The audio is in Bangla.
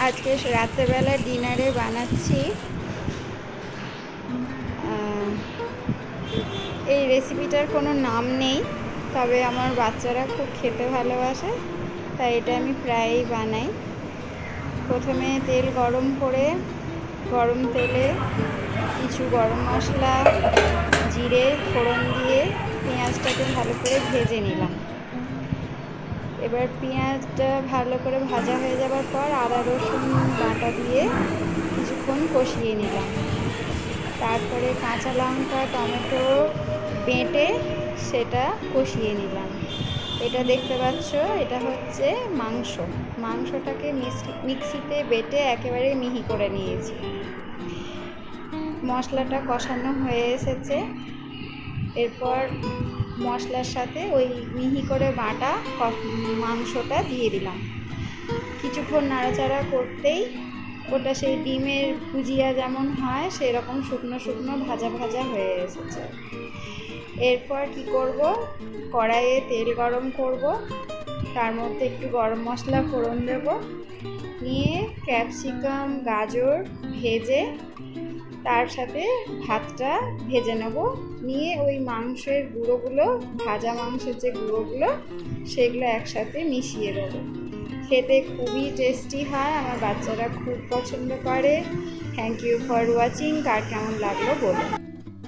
আজকে রাত্রেবেলা ডিনারে বানাচ্ছি। এই রেসিপিটার কোনো নাম নেই, তবে আমার বাচ্চারা খুব খেতে ভালোবাসে, তাই এটা আমি প্রায়ই বানাই। প্রথমে তেল গরম করে গরম তেলে কিছু গরম মশলা, জিরে ফোড়ন দিয়ে পেঁয়াজটাকে ভালো করে ভেজে নিলাম। এবার পেঁয়াজটা ভালো করে ভাজা হয়ে যাবার পর আদা রসুন বাটা দিয়ে কিছুক্ষণ কষিয়ে নিলাম। তারপরে কাঁচা লঙ্কা টমেটো বেটে সেটা কষিয়ে নিলাম। এটা দেখতে পাচ্ছ, এটা হচ্ছে মাংসটাকে মিক্সিতে বেটে একেবারে মিহি করে নিয়েছি। মশলাটা কষানো হয়ে এসেছে। এরপর মশলার সাথে ওই মিহি করে বাটা মাংসটা দিয়ে দিলাম। কিছুক্ষণ নাড়াচাড়া করতেই ওটা সেই ডিমের ভুজিয়া যেমন হয় সেরকম শুকনো শুকনো ভাজা ভাজা হয়ে এসেছে। এরপর কি করব, কড়াইয়ে তেল গরম করব, তার মধ্যে একটু গরম মশলা ফোড়ন দেব, নিয়ে ক্যাপসিকাম গাজর ভেজে তার সাথে ভাতটা ভেজে নেব, নিয়ে ওই মাংসের গুঁড়োগুলো, ভাজা মাংসের যে গুঁড়োগুলো সেগুলো একসাথে মিশিয়ে দেবো। খেতে খুবই টেস্টি হয়, আমার বাচ্চারা খুব পছন্দ করে। Thank you for watching. কার কেমন লাগলো বলুন।